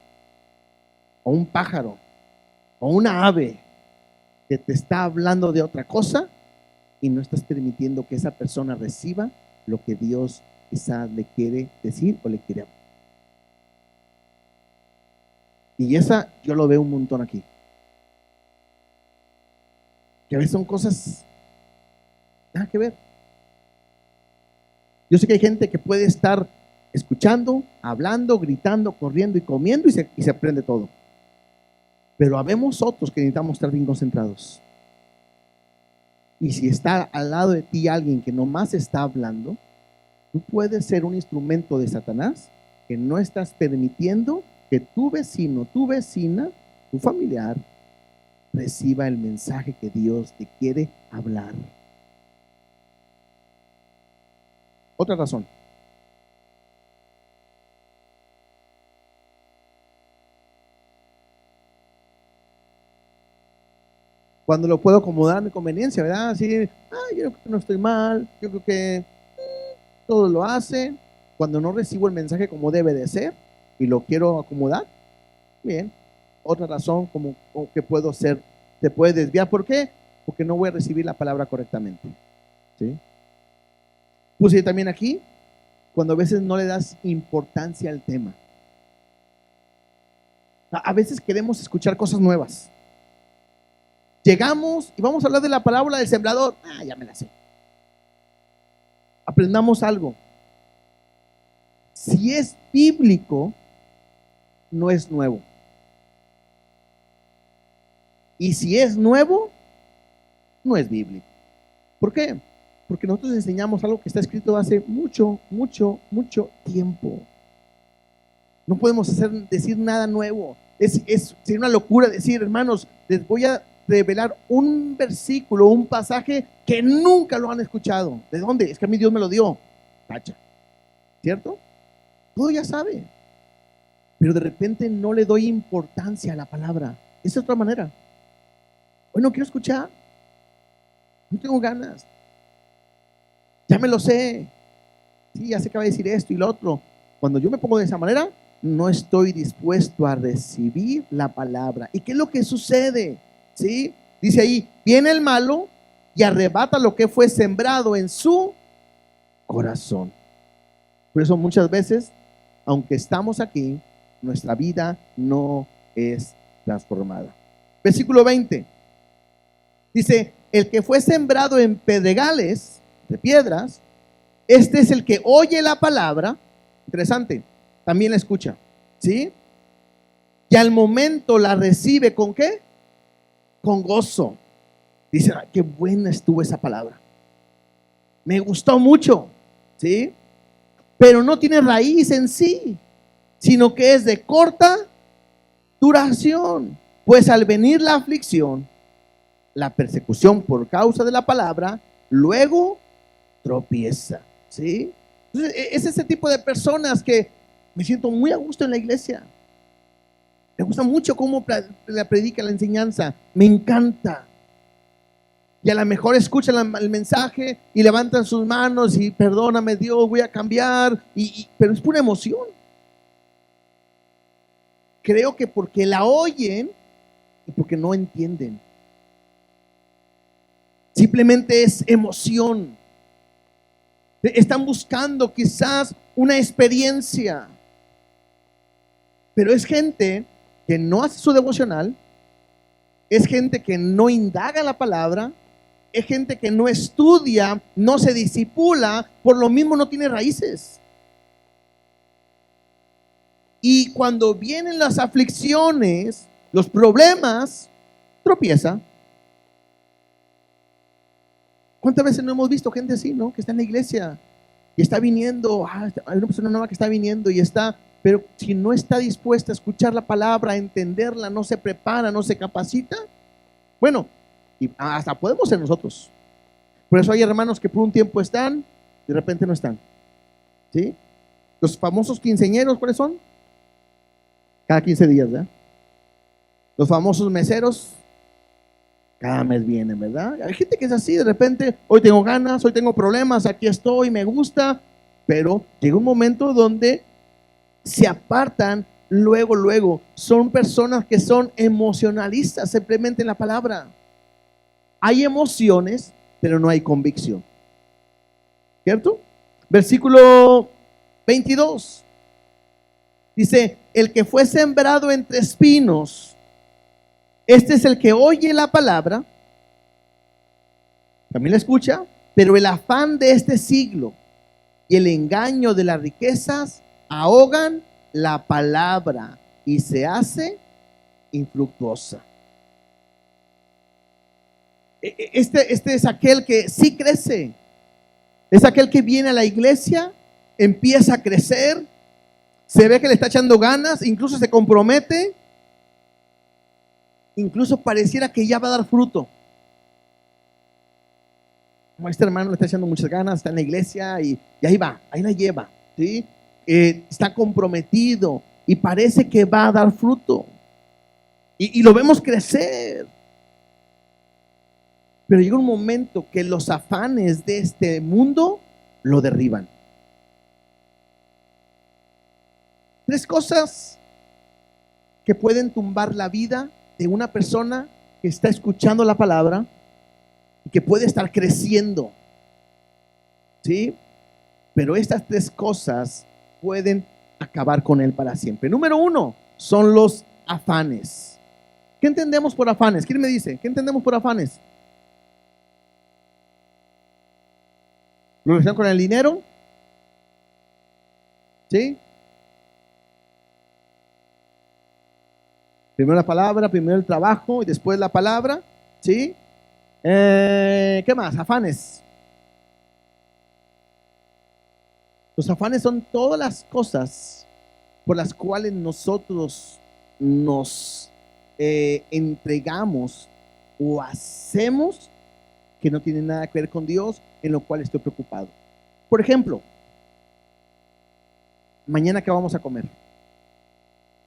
o un pájaro, o una ave que te está hablando de otra cosa y no estás permitiendo que esa persona reciba lo que Dios quizás le quiere decir o le quiere hablar. Y esa yo lo veo un montón aquí. Que a veces son cosas nada que ver. Yo sé que hay gente que puede estar escuchando, hablando, gritando, corriendo y comiendo y se aprende todo. Pero habemos otros que necesitamos estar bien concentrados. Y si está al lado de ti alguien que nomás está hablando, tú puedes ser un instrumento de Satanás que no estás permitiendo que tu vecino, tu vecina, tu familiar reciba el mensaje que Dios te quiere hablar. Otra razón. Cuando lo puedo acomodar a mi conveniencia, ¿verdad? Así, yo creo que no estoy mal, yo creo que todo lo hace. Cuando no recibo el mensaje como debe de ser y lo quiero acomodar, bien. Otra razón como que puedo ser, te puede desviar. ¿Por qué? Porque no voy a recibir la palabra correctamente. ¿Sí? Puse también aquí, cuando a veces no le das importancia al tema. A veces queremos escuchar cosas nuevas. Llegamos y vamos a hablar de la parábola del sembrador. Ya me la sé. Aprendamos algo. Si es bíblico, no es nuevo. Y si es nuevo, no es bíblico. ¿Por qué? Porque nosotros enseñamos algo que está escrito hace mucho tiempo. No podemos decir nada nuevo. Sería una locura decir, hermanos, les voy a revelar un versículo, un pasaje que nunca lo han escuchado. ¿De dónde? Es que a mí Dios me lo dio. Tacha. ¿Cierto? Todo ya sabe. Pero de repente no le doy importancia a la palabra. Esa es otra manera. Hoy no quiero escuchar. No tengo ganas. Ya me lo sé. Sí, ya sé que va a decir esto y lo otro. Cuando yo me pongo de esa manera, no estoy dispuesto a recibir la palabra. ¿Y qué es lo que sucede? ¿Sí? Dice ahí, viene el malo y arrebata lo que fue sembrado en su corazón. Por eso muchas veces, aunque estamos aquí, nuestra vida no es transformada. Versículo 20. Dice, el que fue sembrado en pedregales de piedras, este es el que oye la palabra. Interesante, también la escucha, ¿sí? Y al momento la recibe ¿con qué? Con gozo. Dice, qué buena estuvo esa palabra. Me gustó mucho, ¿sí? Pero no tiene raíz en sí, sino que es de corta duración. Pues al venir la aflicción, la persecución por causa de la palabra, luego tropieza, ¿sí? Entonces, es ese tipo de personas que me siento muy a gusto en la iglesia. Me gusta mucho cómo la predica, la enseñanza. Me encanta. Y a lo mejor escuchan el mensaje y levantan sus manos y perdóname Dios, voy a cambiar. Pero es pura emoción. Creo que porque la oyen y porque no entienden. Simplemente es emoción. Están buscando quizás una experiencia. Pero es gente que no hace su devocional, es gente que no indaga la palabra, es gente que no estudia, no se discipula, por lo mismo no tiene raíces. Y cuando vienen las aflicciones, los problemas, tropieza. ¿Cuántas veces no hemos visto gente así, no? Que está en la iglesia y está viniendo, hay una persona nueva que está viniendo y está, pero si no está dispuesta a escuchar la palabra, a entenderla, no se prepara, no se capacita, bueno, y hasta podemos ser nosotros. Por eso hay hermanos que por un tiempo están, de repente no están. ¿Sí? Los famosos quinceañeros, ¿cuáles son? Cada 15 días, ¿verdad? Los famosos meseros, cada mes vienen, ¿verdad? Hay gente que es así, de repente, hoy tengo ganas, hoy tengo problemas, aquí estoy, me gusta, pero llega un momento donde se apartan luego. Son personas que son emocionalistas simplemente en la palabra. Hay emociones, pero no hay convicción. ¿Cierto? Versículo 22. Dice, el que fue sembrado entre espinos, este es el que oye la palabra, también la escucha, pero el afán de este siglo y el engaño de las riquezas ahogan la palabra y se infructuosa. Este es aquel que sí crece, es aquel que viene a la iglesia, empieza a crecer, se ve que le está echando ganas, incluso se compromete, incluso pareciera que ya va a dar fruto. Como este hermano le está echando muchas ganas, está en la iglesia y ahí va, ahí la lleva, ¿sí? Está comprometido y parece que va a dar fruto. Y lo vemos crecer. Pero llega un momento que los afanes de este mundo lo derriban. 3 cosas que pueden tumbar la vida de una persona que está escuchando la palabra y que puede estar creciendo, ¿sí? Pero estas 3 cosas pueden acabar con él para siempre. Número 1 son los afanes. ¿Qué entendemos por afanes? ¿Quién me dice? ¿Qué entendemos por afanes? ¿Lo relacionan con el dinero? ¿Sí? Primero la palabra, primero el trabajo y después la palabra. ¿Sí? ¿Qué más? Afanes. Los afanes son todas las cosas por las cuales nosotros nos entregamos o hacemos que no tienen nada que ver con Dios, en lo cual estoy preocupado. Por ejemplo, mañana ¿qué vamos a comer?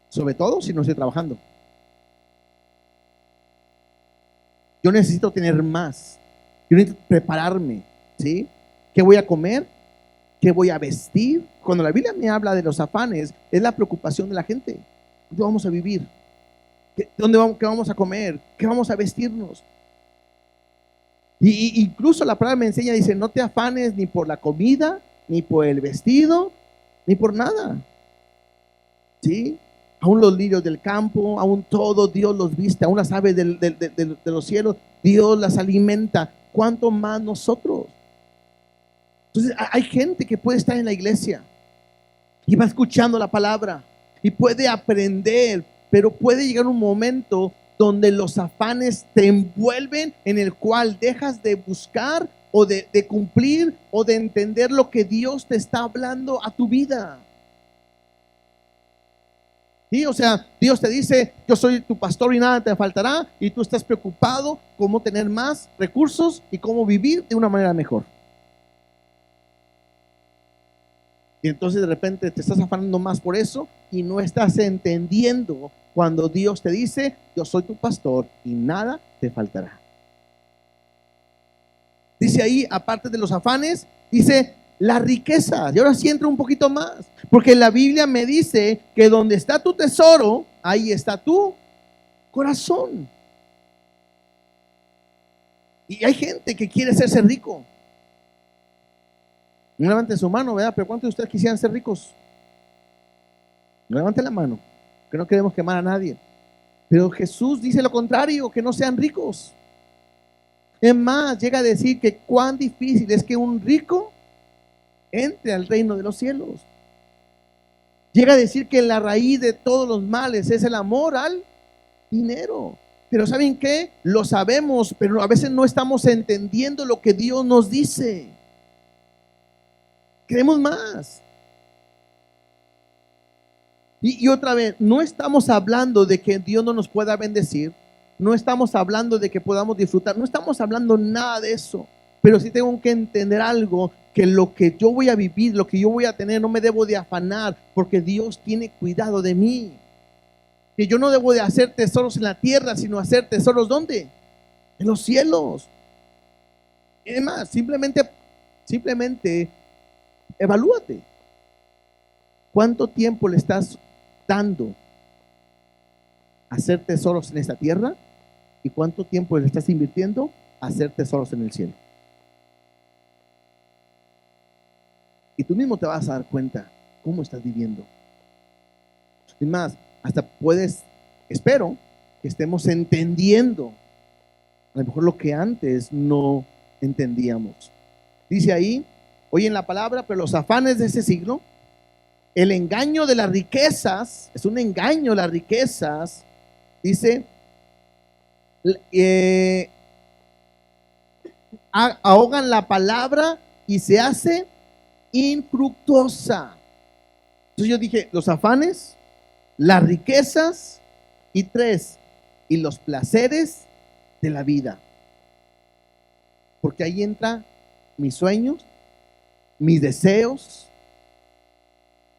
Sobre todo si no estoy trabajando. Yo necesito tener más. Yo necesito prepararme, ¿sí? ¿Qué voy a comer? ¿Qué voy a vestir? Cuando la Biblia me habla de los afanes, es la preocupación de la gente. ¿Dónde vamos a vivir? ¿Qué vamos a comer? ¿Qué vamos a vestirnos? Y incluso la palabra me enseña, dice, no te afanes ni por la comida, ni por el vestido, ni por nada. ¿Sí? Aún los lirios del campo, aún todo Dios los viste, aún las aves de los cielos, Dios las alimenta. ¿Cuánto más nosotros? Entonces hay gente que puede estar en la iglesia y va escuchando la palabra y puede aprender, pero puede llegar un momento donde los afanes te envuelven, en el cual dejas de buscar o de cumplir o de entender lo que Dios te está hablando a tu vida. ¿Sí? O sea, Dios te dice, yo soy tu pastor y nada te faltará, y tú estás preocupado cómo tener más recursos y cómo vivir de una manera mejor. Y entonces de repente te estás afanando más por eso y no estás entendiendo cuando Dios te dice, yo soy tu pastor y nada te faltará. Dice ahí, aparte de los afanes, dice las riquezas. Y ahora sí entra un poquito más, porque la Biblia me dice que donde está tu tesoro, ahí está tu corazón. Y hay gente que quiere hacerse rico. No levanten su mano, ¿verdad? Pero ¿cuántos de ustedes quisieran ser ricos? No levanten la mano, que no queremos quemar a nadie. Pero Jesús dice lo contrario, que no sean ricos. Es más, llega a decir que cuán difícil es que un rico entre al reino de los cielos. Llega a decir que la raíz de todos los males es el amor al dinero. Pero ¿saben qué? Lo sabemos, pero a veces no estamos entendiendo lo que Dios nos dice. Queremos más. Y otra vez, no estamos hablando de que Dios no nos pueda bendecir. No estamos hablando de que podamos disfrutar. No estamos hablando nada de eso. Pero sí tengo que entender algo, que lo que yo voy a vivir, lo que yo voy a tener, no me debo de afanar, porque Dios tiene cuidado de mí. Que yo no debo de hacer tesoros en la tierra, sino hacer tesoros ¿dónde? En los cielos. Y además, simplemente evalúate. ¿Cuánto tiempo le estás dando a hacer tesoros en esta tierra? ¿Y cuánto tiempo le estás invirtiendo a hacer tesoros en el cielo? Y tú mismo te vas a dar cuenta cómo estás viviendo. Y más, hasta espero que estemos entendiendo a lo mejor lo que antes no entendíamos. Dice ahí, oyen la palabra, pero los afanes de ese siglo, el engaño de las riquezas, es un engaño las riquezas, dice, ahogan la palabra y se hace infructuosa. Entonces yo dije, los afanes, las riquezas y 3, y los placeres de la vida. Porque ahí entra mis sueños, mis deseos.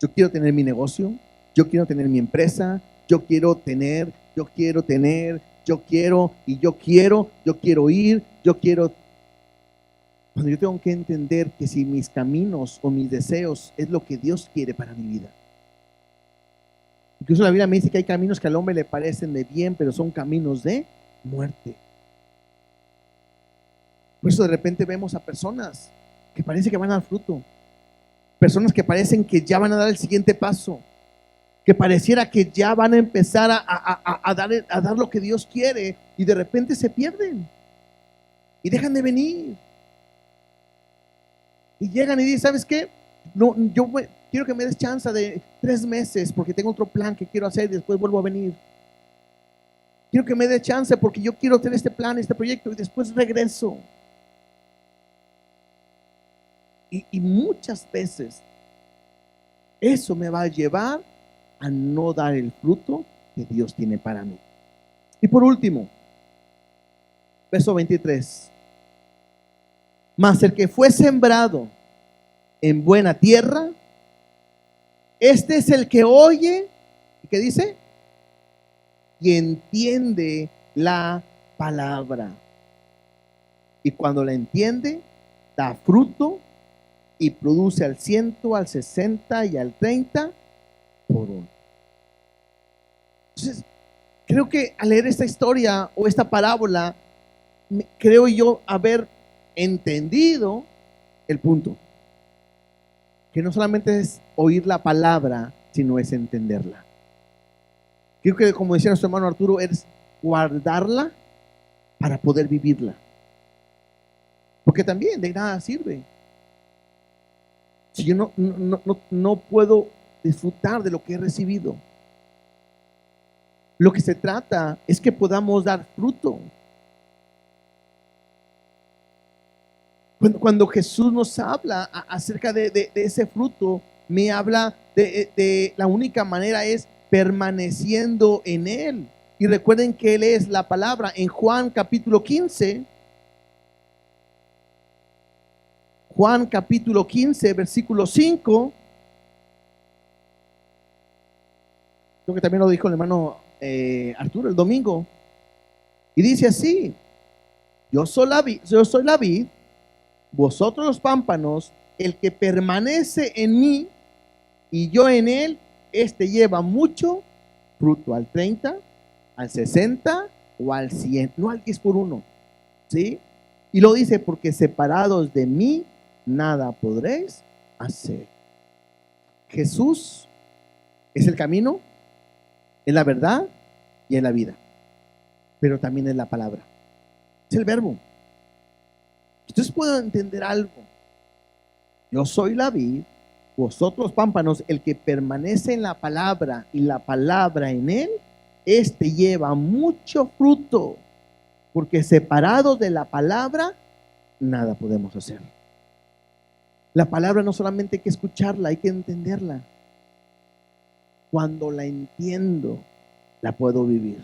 Yo quiero tener mi negocio, yo quiero tener mi empresa, yo quiero ir, cuando yo tengo que entender que si mis caminos o mis deseos es lo que Dios quiere para mi vida. Incluso la Biblia me dice que hay caminos que al hombre le parecen de bien, pero son caminos de muerte. Por eso de repente vemos a personas que parece que van a dar fruto, personas que parecen que ya van a dar el siguiente paso, que pareciera que ya van a empezar a dar lo que Dios quiere, y de repente se pierden y dejan de venir. Y llegan y dicen, ¿sabes qué? No, quiero que me des chance de 3 meses porque tengo otro plan que quiero hacer y después vuelvo a venir. Quiero que me des chance porque yo quiero tener este plan, este proyecto, y después regreso. Y muchas veces eso me va a llevar a no dar el fruto que Dios tiene para mí. Y por último, verso 23. Mas el que fue sembrado en buena tierra, este es el que oye, ¿y qué dice? Y entiende la palabra. Y cuando la entiende, da fruto y produce al 100, al 60 y al 30 por uno. Entonces, creo que al leer esta historia o esta parábola, creo yo haber entendido el punto. Que no solamente es oír la palabra, sino es entenderla. Creo que, como decía nuestro hermano Arturo, es guardarla para poder vivirla. Porque también de nada sirve si yo no puedo disfrutar de lo que he recibido. Lo que se trata es que podamos dar fruto. Cuando Jesús nos habla acerca de ese fruto, me habla de la única manera es permaneciendo en Él. Y recuerden que Él es la palabra. En Juan capítulo 15, versículo 5, creo que también lo dijo el hermano Arturo el domingo, y dice así: yo soy la vid, vosotros los pámpanos, el que permanece en mí y yo en él, este lleva mucho fruto, al 30, al 60 o al 100, no al 10 por 1, ¿sí? Y lo dice, porque separados de mí nada podréis hacer. Jesús es el camino, es la verdad y es la vida, pero también es la palabra, es el verbo. Entonces puedo entender algo. Yo soy la vid, vosotros pámpanos, el que permanece en la palabra y la palabra en él, este lleva mucho fruto, porque separados de la palabra, nada podemos hacer. La palabra no solamente hay que escucharla, hay que entenderla. Cuando la entiendo, la puedo vivir.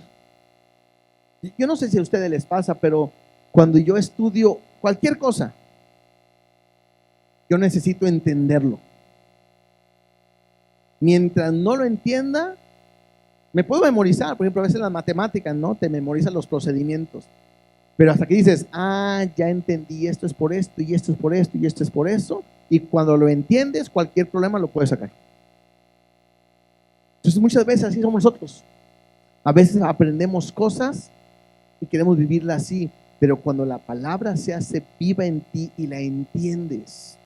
Yo no sé si a ustedes les pasa, pero cuando yo estudio cualquier cosa, yo necesito entenderlo. Mientras no lo entienda, me puedo memorizar. Por ejemplo, a veces en las matemáticas, ¿no? Te memorizan los procedimientos. Pero hasta que dices, ya entendí, esto es por esto, y esto es por esto, y esto es por eso. Y cuando lo entiendes, cualquier problema lo puedes sacar. Entonces muchas veces así somos nosotros. A veces aprendemos cosas y queremos vivirla así. Pero cuando la palabra se hace viva en ti y la entiendes,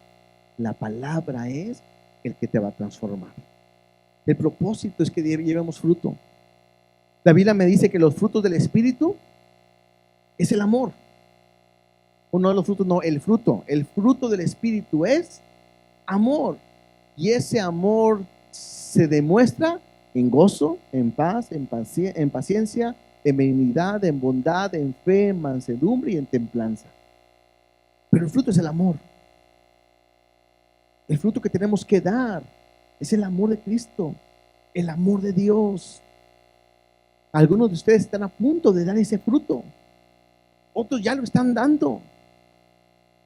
la palabra es el que te va a transformar. El propósito es que llevemos fruto. La Biblia me dice que los frutos del Espíritu es el amor. Uno de los frutos, no, el fruto. El fruto del Espíritu es amor. Y ese amor se demuestra en gozo, en paz, en paciencia, en benignidad, en bondad, en fe, en mansedumbre y en templanza. Pero el fruto es el amor. El fruto que tenemos que dar es el amor de Cristo, el amor de Dios. Algunos de ustedes están a punto de dar ese fruto. Otros ya lo están dando.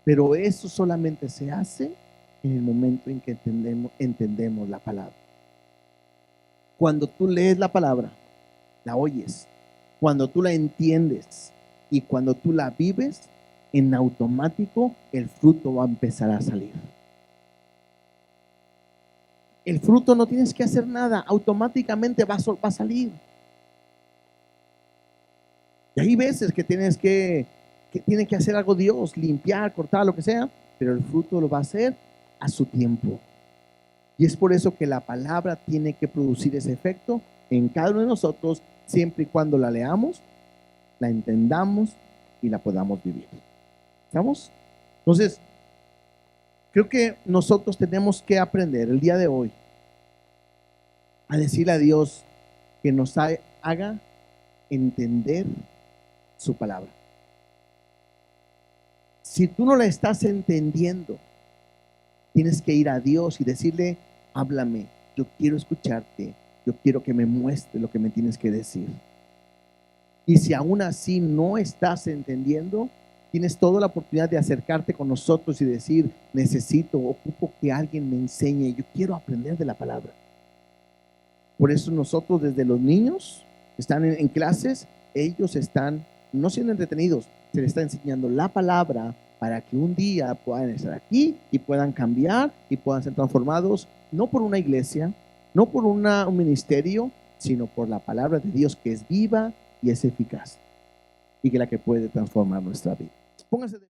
Pero eso solamente se hace en el momento en que entendemos la palabra. Cuando tú lees la palabra, la oyes. Cuando tú la entiendes y cuando tú la vives, en automático el fruto va a empezar a salir. El fruto no tienes que hacer nada, automáticamente va a salir. Y hay veces que tiene que hacer algo Dios, limpiar, cortar, lo que sea, pero el fruto lo va a hacer a su tiempo. Y es por eso que la palabra tiene que producir ese efecto en cada uno de nosotros, siempre y cuando la leamos, la entendamos y la podamos vivir. ¿Estamos? Entonces, creo que nosotros tenemos que aprender el día de hoy a decirle a Dios que nos haga entender su palabra. Si tú no la estás entendiendo, tienes que ir a Dios y decirle, háblame, yo quiero escucharte, yo quiero que me muestre lo que me tienes que decir. Y si aún así no estás entendiendo, tienes toda la oportunidad de acercarte con nosotros y decir, ocupo que alguien me enseñe, yo quiero aprender de la palabra. Por eso nosotros desde los niños que están en clases, ellos están no siendo entretenidos, se les está enseñando la palabra para que un día puedan estar aquí y puedan cambiar y puedan ser transformados, no por una iglesia, no por un ministerio, sino por la palabra de Dios que es viva y es eficaz y que es la que puede transformar nuestra vida. Pónganse de